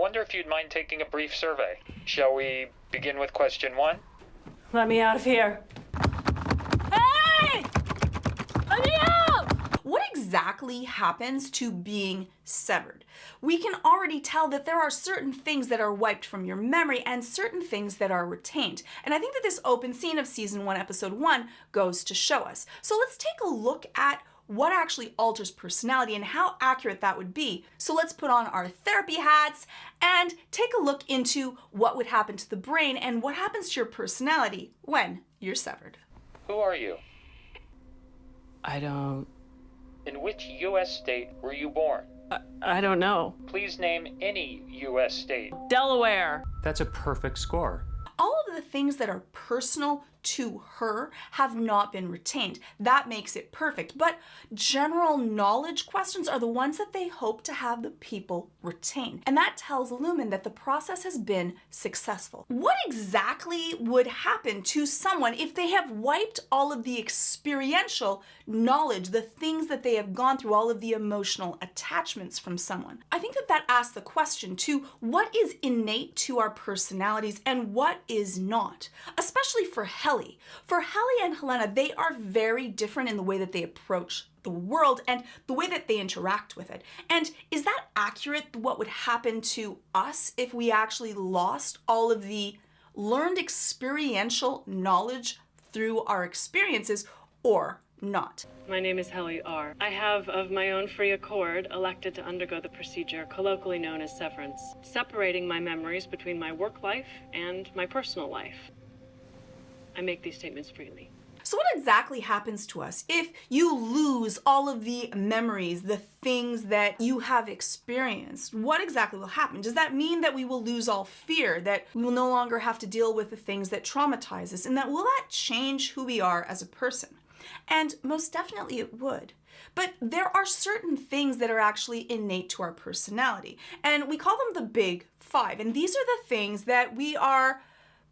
wonder if you'd mind taking a brief survey. Shall we begin with question 1? Let me out of here. Hey! Let me out! What exactly happens to being severed? We can already tell that there are certain things that are wiped from your memory and certain things that are retained. And I think that this open scene of season 1, episode 1 goes to show us. So let's take a look at what actually alters personality and how accurate that would be. So let's put on our therapy hats and take a look into what would happen to the brain and what happens to your personality when you're severed. Who are you? I don't In which U.S. state were you born? I don't know. Please name any U.S. state. Delaware. That's a perfect score. All of the things that are personal to her have not been retained. That makes it perfect. But general knowledge questions are the ones that they hope to have the people retain. And that tells Lumen that the process has been successful. What exactly would happen to someone if they have wiped all of the experiential knowledge, the things that they have gone through, all of the emotional attachments from someone? I think that that asks the question to what is innate to our personalities and what is not, especially for Helly. For Helly and Helena, they are very different in the way that they approach the world and the way that they interact with it. And is that accurate, what would happen to us if we actually lost all of the learned experiential knowledge through our experiences, or not? My name is Helly R. I have, of my own free accord, elected to undergo the procedure colloquially known as severance, separating my memories between my work life and my personal life. I make these statements freely. So what exactly happens to us if you lose all of the memories, the things that you have experienced? What exactly will happen? Does that mean that we will lose all fear, that we will no longer have to deal with the things that traumatize us, and that will that change who we are as a person? And most definitely it would. But there are certain things that are actually innate to our personality, and we call them the big 5. And these are the things that we are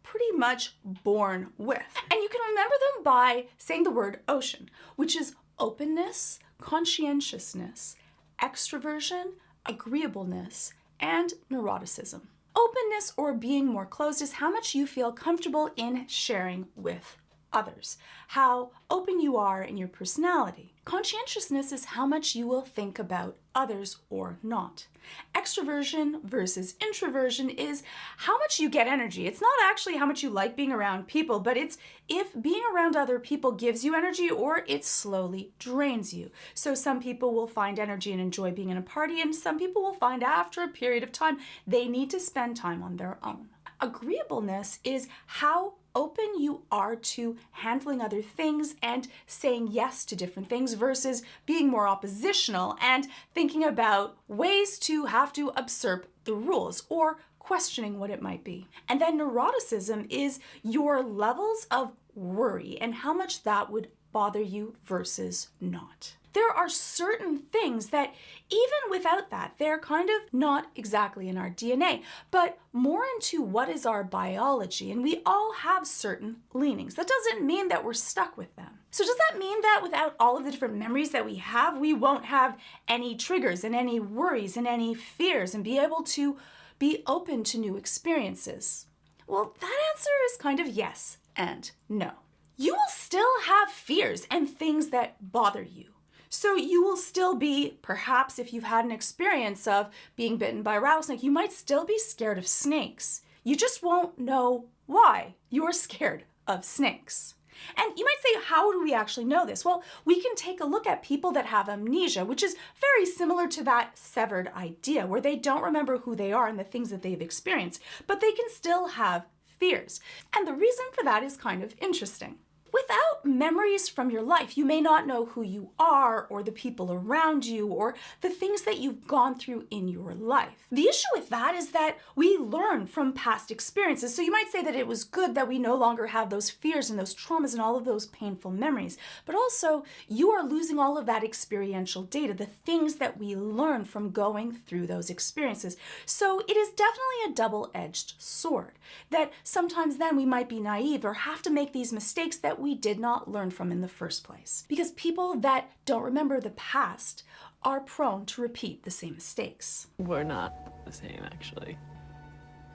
pretty much born with. And you can remember them by saying the word ocean, which is openness, conscientiousness, extroversion, agreeableness, and neuroticism. Openness, or being more closed, is how much you feel comfortable in sharing with others, how open you are in your personality. Conscientiousness is how much you will think about others or not. Extroversion versus introversion is how much you get energy. It's not actually how much you like being around people, but it's if being around other people gives you energy or it slowly drains you. So some people will find energy and enjoy being in a party, and some people will find after a period of time they need to spend time on their own. Agreeableness is how open you are to handling other things and saying yes to different things versus being more oppositional and thinking about ways to have to usurp the rules or questioning what it might be. And then neuroticism is your levels of worry and how much that would bother you versus not. There are certain things that even without that, they're kind of not exactly in our DNA, but more into what is our biology, and we all have certain leanings. That doesn't mean that we're stuck with them. So does that mean that without all of the different memories that we have, we won't have any triggers and any worries and any fears and be able to be open to new experiences? Well, that answer is kind of yes and no. You will still have fears and things that bother you. So you will still be, perhaps if you've had an experience of being bitten by a rattlesnake, you might still be scared of snakes. You just won't know why you're scared of snakes. And you might say, how do we actually know this? Well, we can take a look at people that have amnesia, which is very similar to that severed idea, where they don't remember who they are and the things that they've experienced, but they can still have fears. And the reason for that is kind of interesting. Without memories from your life, you may not know who you are or the people around you or the things that you've gone through in your life. The issue with that is that we learn from past experiences. So you might say that it was good that we no longer have those fears and those traumas and all of those painful memories, but also you are losing all of that experiential data, the things that we learn from going through those experiences. So it is definitely a double-edged sword that sometimes then we might be naive or have to make these mistakes that we did not learn from in the first place. Because people that don't remember the past are prone to repeat the same mistakes. We're not the same, actually.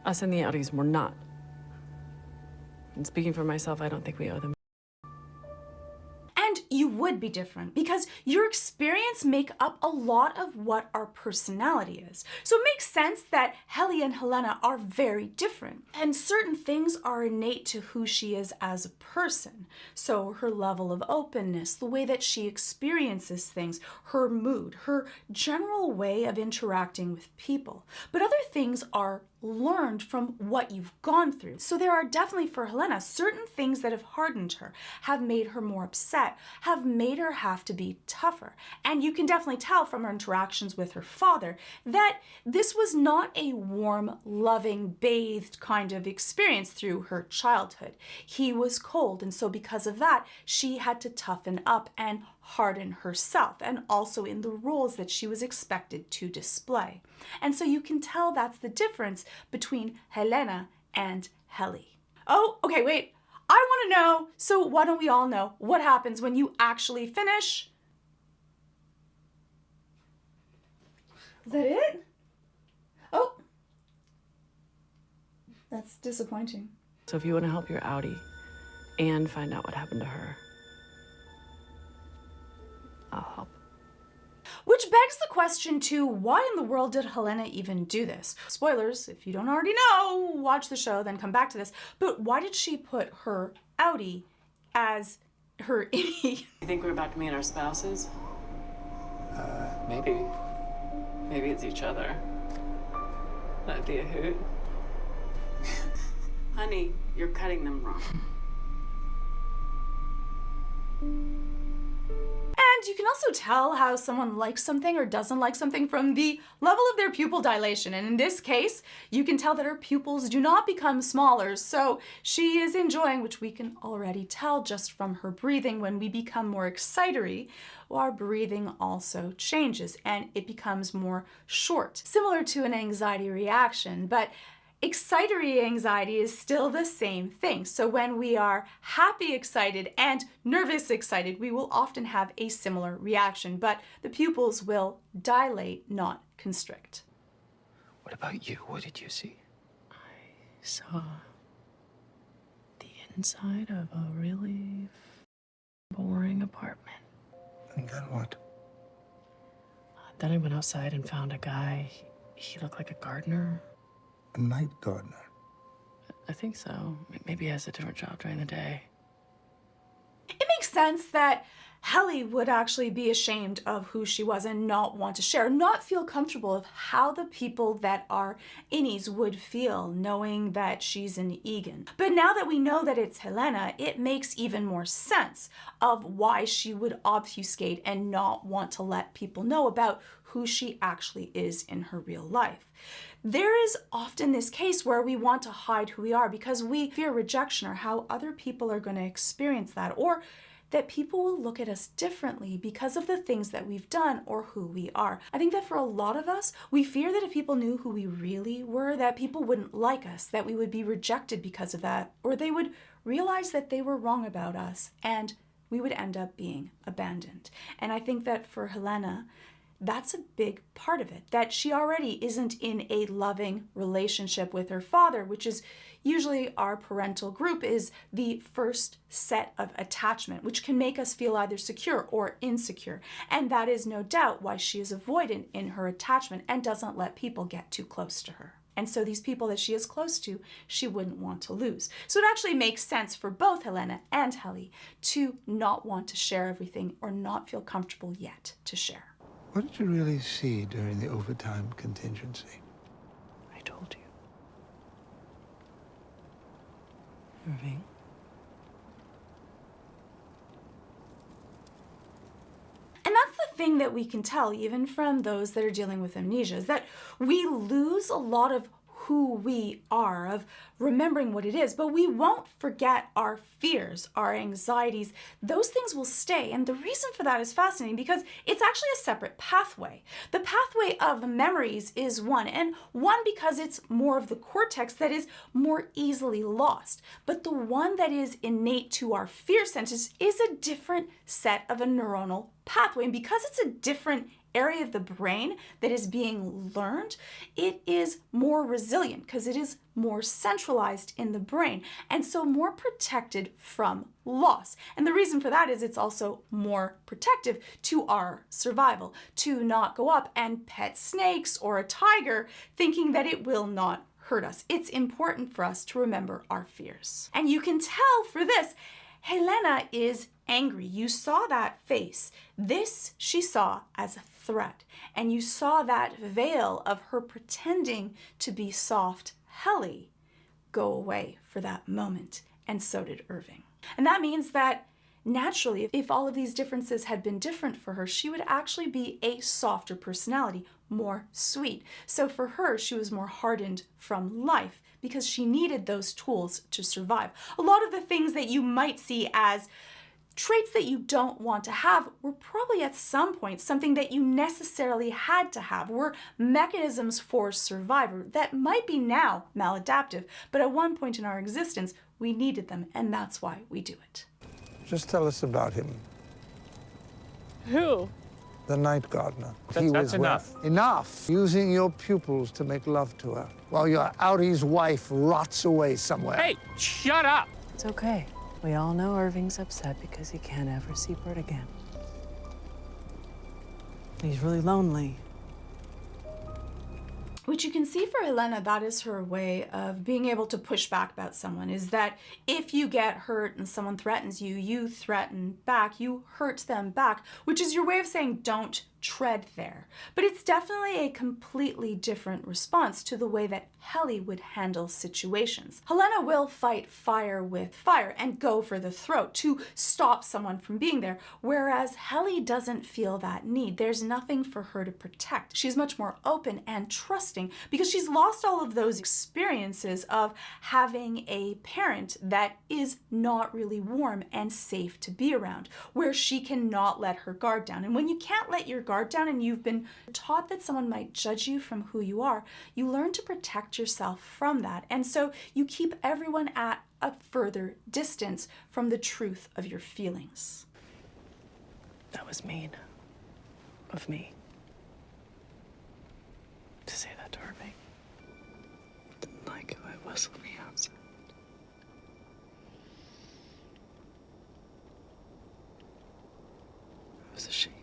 Us and the outies, we're not. And speaking for myself, I don't think we owe them. And you would be different because your experience make up a lot of what our personality is. So it makes sense that Helly and Helena are very different. And certain things are innate to who she is as a person. So her level of openness, the way that she experiences things, her mood, her general way of interacting with people. But other things are learned from what you've gone through. So there are definitely for Helena certain things that have hardened her, have made her more upset, have made her have to be tougher. And you can definitely tell from her interactions with her father that this was not a warm, loving, bathed kind of experience through her childhood. He was cold, and so because of that, she had to toughen up and harden herself, and also in the roles that she was expected to display. And so you can tell that's the difference between Helena and Helly. Oh, okay, wait. I want to know, so why don't we all know what happens when you actually finish? Is that it? Oh. That's disappointing. So if you want to help your outie and find out what happened to her, I'll help. Which begs the question too, why in the world did Helena even do this? Spoilers, if you don't already know, watch the show, then come back to this. But why did she put her outie as her innie? You think we're about to meet our spouses? Maybe. Maybe it's each other. That'd be a hoot. Honey, you're cutting them wrong. And you can also tell how someone likes something or doesn't like something from the level of their pupil dilation. And in this case, you can tell that her pupils do not become smaller. So she is enjoying, which we can already tell just from her breathing. When we become more excitatory, our breathing also changes and it becomes more short, similar to an anxiety reaction. But excitatory anxiety is still the same thing. So when we are happy excited and nervous excited, we will often have a similar reaction, but the pupils will dilate, not constrict. What about you? What did you see? I saw the inside of a really boring apartment. And then what? Then I went outside and found a guy. He looked like a gardener. A night gardener. I think so. Maybe he has a different job during the day. It makes sense that Helly would actually be ashamed of who she was and not want to share, not feel comfortable of how the people that are innies would feel knowing that she's an Egan. But now that we know that it's Helena, it makes even more sense of why she would obfuscate and not want to let people know about who she actually is in her real life. There is often this case where we want to hide who we are because we fear rejection or how other people are going to experience that, or that people will look at us differently because of the things that we've done or who we are. I think that for a lot of us, we fear that if people knew who we really were, that people wouldn't like us, that we would be rejected because of that, or they would realize that they were wrong about us and we would end up being abandoned. And I think that for Helena, that's a big part of it, that she already isn't in a loving relationship with her father, which is usually our parental group is the first set of attachment, which can make us feel either secure or insecure. And that is no doubt why she is avoidant in her attachment and doesn't let people get too close to her. And so these people that she is close to, she wouldn't want to lose. So it actually makes sense for both Helena and Helly to not want to share everything or not feel comfortable yet to share. What did you really see during the overtime contingency? I told you. Irving. And that's the thing that we can tell even from those that are dealing with amnesia, is that we lose a lot of who we are, of remembering what it is, but we won't forget our fears, our anxieties. Those things will stay. And the reason for that is fascinating because it's actually a separate pathway. The pathway of memories is one, and one because it's more of the cortex that is more easily lost. But the one that is innate to our fear centers is a different set of a neuronal pathway. And because it's a different area of the brain that is being learned, it is more resilient because it is more centralized in the brain and so more protected from loss. And the reason for that is it's also more protective to our survival, to not go up and pet snakes or a tiger thinking that it will not hurt us. It's important for us to remember our fears. And you can tell for this, Helena is angry. You saw that face. This she saw as a threat. And you saw that veil of her pretending to be soft Helly go away for that moment. And so did Irving. And that means that naturally, if all of these differences had been different for her, she would actually be a softer personality, more sweet. So for her, she was more hardened from life because she needed those tools to survive. A lot of the things that you might see as traits that you don't want to have were probably at some point something that you necessarily had to have, were mechanisms for survival that might be now maladaptive, but at one point in our existence, we needed them, and that's why we do it. Just tell us about him. Who? The night gardener. That's enough. Enough! Using your pupils to make love to her, while your outie's wife rots away somewhere. Hey, shut up! It's okay. We all know Irving's upset because he can't ever see Bert again. He's really lonely. Which you can see for Helena, that is her way of being able to push back about someone, is that if you get hurt and someone threatens you, you threaten back, you hurt them back, which is your way of saying don't tread there. But it's definitely a completely different response to the way that Helly would handle situations. Helena will fight fire with fire and go for the throat to stop someone from being there, whereas Helly doesn't feel that need. There's nothing for her to protect. She's much more open and trusting because she's lost all of those experiences of having a parent that is not really warm and safe to be around, where she cannot let her guard down. And when you can't let your guard down and you've been taught that someone might judge you from who you are, you learn to protect yourself from that. And so you keep everyone at a further distance from the truth of your feelings. That was mean of me to say that to Irving. Didn't like who I was on the outside. I was ashamed.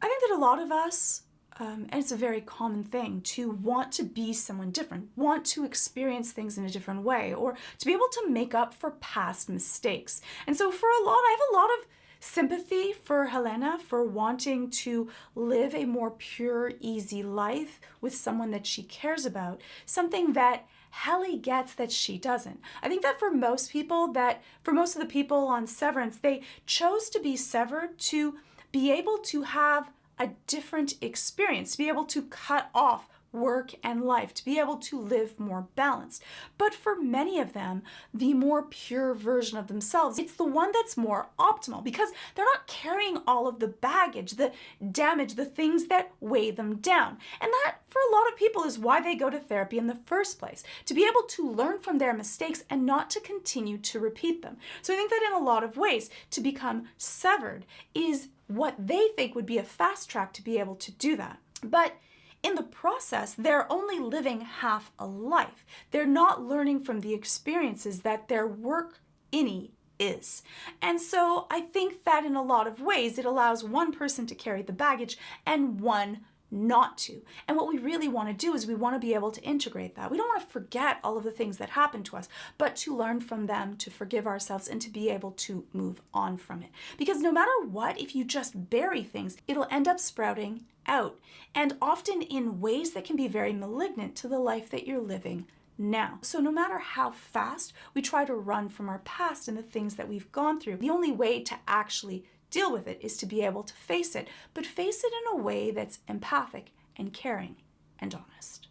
I think that a lot of us, and it's a very common thing, to want to be someone different, want to experience things in a different way, or to be able to make up for past mistakes. And so I have a lot of sympathy for Helena for wanting to live a more pure, easy life with someone that she cares about, something that Helly gets that she doesn't. I think that for most of the people on Severance, they chose to be severed to be able to have a different experience, to be able to cut off work and life, to be able to live more balanced. But for many of them, the more pure version of themselves, it's the one that's more optimal because they're not carrying all of the baggage, the damage, the things that weigh them down. And that, for a lot of people, is why they go to therapy in the first place, to be able to learn from their mistakes and not to continue to repeat them. So I think that in a lot of ways, to become severed is what they think would be a fast track to be able to do that. But in the process, they're only living half a life. They're not learning from the experiences that their work innie is. And so I think that in a lot of ways, it allows one person to carry the baggage and one not to. And what we really want to do is we want to be able to integrate that. We don't want to forget all of the things that happened to us, but to learn from them, to forgive ourselves, and to be able to move on from it. Because no matter what, if you just bury things, it'll end up sprouting out, and often in ways that can be very malignant to the life that you're living now. So no matter how fast we try to run from our past and the things that we've gone through, the only way to actually deal with it is to be able to face it, but face it in a way that's empathic and caring and honest.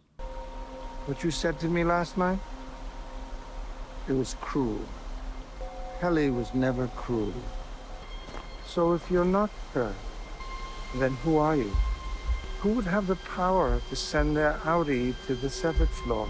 What you said to me last night? It was cruel. Helly was never cruel. So if you're not her, then who are you? Who would have the power to send their outie to the severed floor?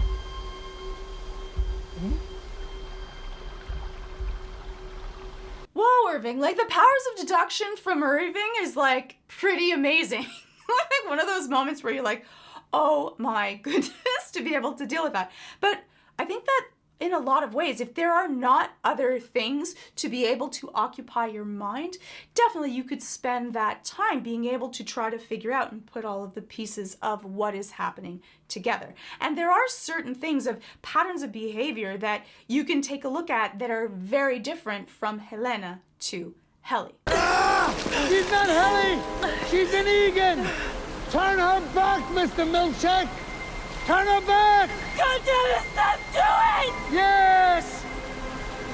Whoa, Irving. Like, the powers of deduction from Irving is, like, pretty amazing. Like, one of those moments where you're like, oh my goodness, to be able to deal with that. But I think that in a lot of ways, if there are not other things to be able to occupy your mind, definitely you could spend that time being able to try to figure out and put all of the pieces of what is happening together. And there are certain things of patterns of behavior that you can take a look at that are very different from Helena to Helly. She's not Helly! She's an Egan! Turn her back, Mr. Milkshake! Turn her back! God damn it, Seth, do it! Yes!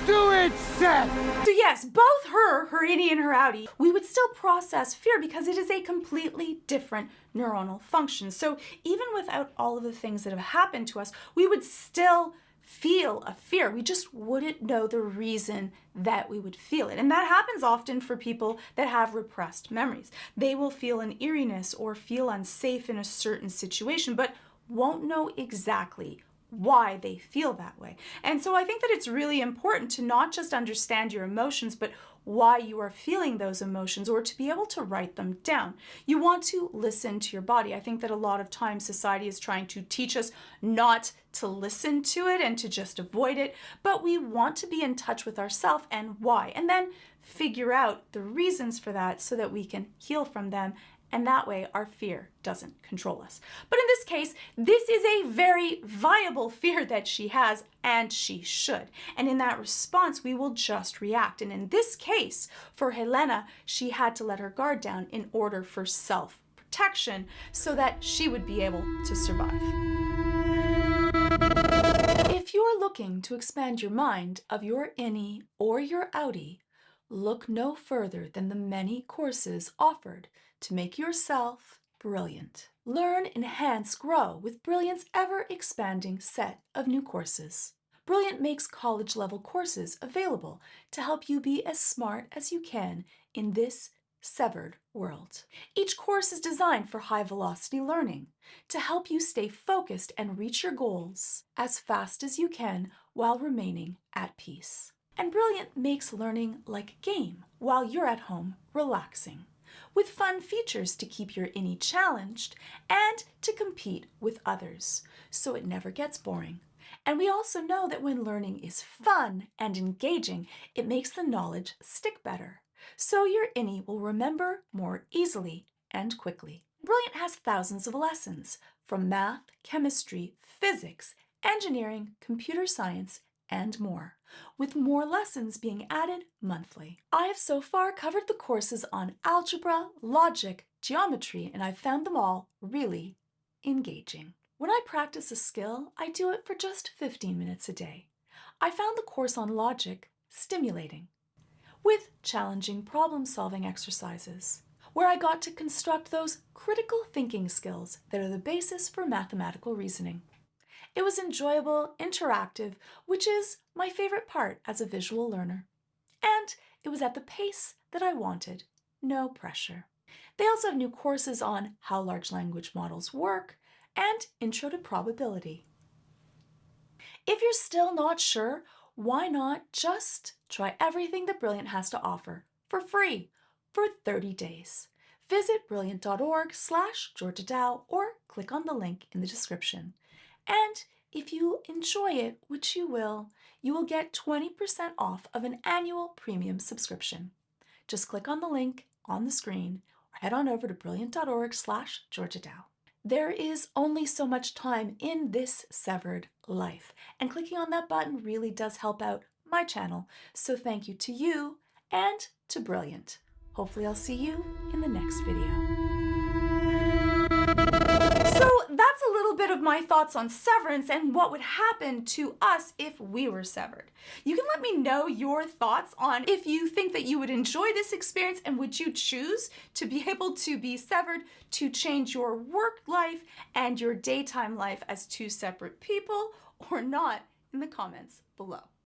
Do it, Seth! So yes, both her innie and her outie, we would still process fear because it is a completely different neuronal function. So even without all of the things that have happened to us, we would still feel a fear. We just wouldn't know the reason that we would feel it. And that happens often for people that have repressed memories. They will feel an eeriness or feel unsafe in a certain situation, but won't know exactly why they feel that way. And so I think that it's really important to not just understand your emotions, but why you are feeling those emotions, or to be able to write them down. You want to listen to your body. I think that a lot of times society is trying to teach us not to listen to it and to just avoid it, but we want to be in touch with ourselves and why, and then figure out the reasons for that so that we can heal from them. And that way our fear doesn't control us. But in this case, this is a very viable fear that she has, and she should. And in that response, we will just react. And in this case, for Helena, she had to let her guard down in order for self-protection so that she would be able to survive. If you're looking to expand your mind of your innie or your outie, look no further than the many courses offered to make yourself brilliant. Learn, enhance, grow with Brilliant's ever-expanding set of new courses. Brilliant makes college-level courses available to help you be as smart as you can in this severed world. Each course is designed for high-velocity learning to help you stay focused and reach your goals as fast as you can while remaining at peace. And Brilliant makes learning like a game while you're at home relaxing, with fun features to keep your innie challenged and to compete with others, so it never gets boring. And we also know that when learning is fun and engaging, it makes the knowledge stick better, so your innie will remember more easily and quickly. Brilliant has thousands of lessons from math, chemistry, physics, engineering, computer science, and more, with more lessons being added monthly. I have so far covered the courses on algebra, logic, geometry, and I've found them all really engaging. When I practice a skill, I do it for just 15 minutes a day. I found the course on logic stimulating, with challenging problem-solving exercises, where I got to construct those critical thinking skills that are the basis for mathematical reasoning. It was enjoyable, interactive, which is my favorite part as a visual learner. And it was at the pace that I wanted, no pressure. They also have new courses on how large language models work and Intro to Probability. If you're still not sure, why not just try everything that Brilliant has to offer for free for 30 days. Visit brilliant.org/Georgia Dow or click on the link in the description. And if you enjoy it, which you will get 20% off of an annual premium subscription. Just click on the link on the screen or head on over to brilliant.org/Georgia Dow. There is only so much time in this severed life, and clicking on that button really does help out my channel. So thank you to you and to Brilliant. Hopefully I'll see you in the next video. So that's a little bit of my thoughts on severance and what would happen to us if we were severed. You can let me know your thoughts on if you think that you would enjoy this experience, and would you choose to be able to be severed to change your work life and your daytime life as two separate people or not, in the comments below.